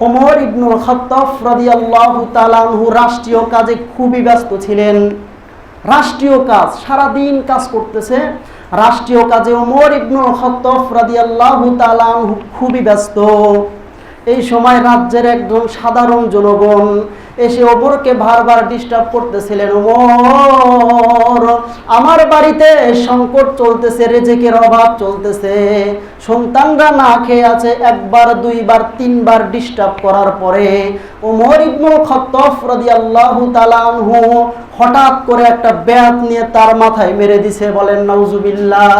ওমর ইবনুল খাত্তাব রাদিয়াল্লাহু তাআলা আনহু রাষ্ট্রীয় কাজে খুবই ব্যস্ত ছিলেন। রাষ্ট্রীয় কাজ, সারাদিন কাজ করতেছে। রাষ্ট্রীয় কাজে ওমর ইবনুল খাত্তাব রাদিয়াল্লাহু তাআলা আনহু খুবই ব্যস্ত। এই সময় রাজ্যের একজন সাধারণ জনগণ এসে ওমরকে বারবার ডিস্টার্ব করতেছিলেন। ওমর, আমার বাড়িতে সংকট চলতেছে, রিজিকের অভাব চলতেছে, সন্তানরা না খেয়ে আছে। একবার, দুইবার, তিনবার ডিস্টার্ব করার পরে ওমর ইবনুল খাত্তাব রাদিয়াল্লাহু তাআলা আনহু হঠাৎ করে একটা ব্যাট নিয়ে তার মাথায় মেরে দিছে। বলেন নাউজুবিল্লাহ।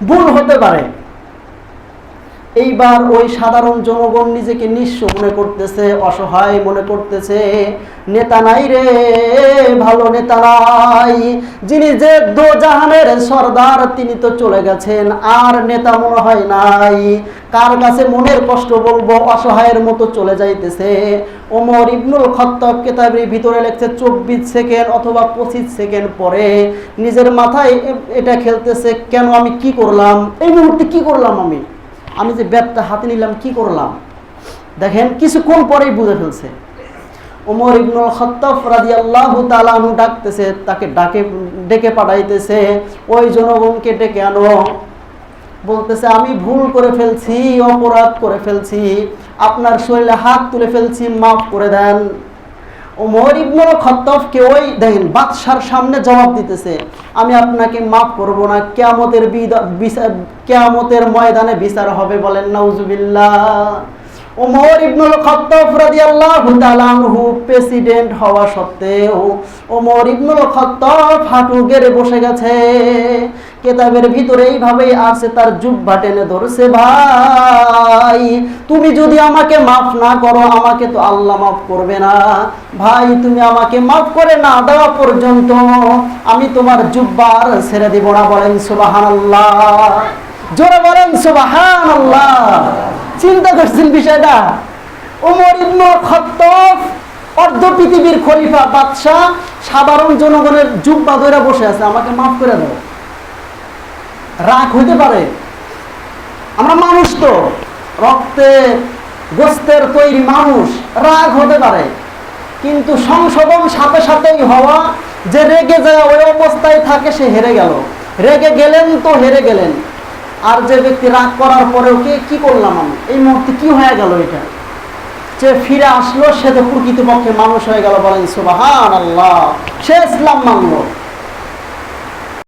ভুল হতে পারে। এইবার ওই সাধারণ জনগণ নিজেকে নিঃস্ব মনে করতেছে, অসহায় মনে করতেছে। নেতা নাই রে, ভালো নেতা নাই। যিনি যে দো জাহানের সর্দার তিনি তো চলে গেছেন, আর নেতা মনে হয় নাই। কার কাছে মনের কষ্ট বলবো, অসহায়ের মতো চলে যাইতেছে। ওমর ইবনুল খাত্তাব কিতাবের ভিতরে লিখছে 24 সেকেন্ড অথবা 25 সেকেন্ড পরে নিজের মাথায় এটা খেলতেছে, কেন আমি কি করলাম, এই মুহূর্তে কি করলাম, আমি যে ব্যাটটা হাতে নিলাম কি করলাম। দেখেন কিছুক্ষণ পরেই বুঝে ফেলছে। ওমর ইবনুল খাত্তাব রাদিয়াল্লাহু তাআলা আনহু ডাকতেছে, তাকে ডেকে পাঠাইতেছে, ওই জনগণকে ডেকে আনো। বলতেছে, আমি ভুল করে ফেলছি, অপরাধ করে ফেলছি, আপনার শরীরে হাত তুলে ফেলছি, মাফ করে দেন। ওমর ইবনুল খাত্তাবকে ওই দেখেন বাদশার সামনে জবাব দিতেছে, আমি আপনাকে মাফ করব না, কিয়ামতের ময়দানে বিচার হবে। বলেন নাউজুবিল্লাহ। ওমর ইবনুল খাত্তাব রাদিয়াল্লাহু তাআলা আনহু প্রেসিডেন্ট হওয়া সত্ত্বেও ওমর ইবনুল খাত্তাব হাঁটু গেড়ে বসে গেছে। কিতাবের ভিতরে এইভাবেই আছে, তার জুব্বা টেনে ধরছে, ভাই তুমি যদি আমাকে মাফ না করো, আমাকে তো আল্লাহ মাফ করবে না। ভাই তুমি আমাকে মাফ করে না দেওয়া পর্যন্ত আমি তোমার জুব্বা আর ছেড়ে দিব না। বলেন সুবহানাল্লাহ, জোরে বলেন সুবহানাল্লাহ। চিন্তা করছেন বিষয়টা? ওমর ইবনুল খাত্তাব অর্ধ পৃথিবীর খলিফা, বাদশা, সাধারণ জনগণের জুব্বা ধরে বসে আছে, আমাকে মাফ করে দাও। রাগ হইতে পারে, আমরা মানুষ তো, রক্তে গোস্তের তৈরি মানুষ, রাগ হতে পারে। কিন্তু সংশোধন সাথে সাথেই হওয়া। যে রেগে যায় ওই অবস্থায় থাকে সে হেরে গেল, রেগে গেলেন তো হেরে গেলেন। আর যে ব্যক্তি রাগ করার পরেও কি করলাম আমি, এই মুহূর্তে কি হয়ে গেল, এটা যে ফিরে আসলো সে তো প্রকৃতপক্ষে মানুষ হয়ে গেল। বলেন সুবহানাল্লাহ, সে ইসলাম মানলো।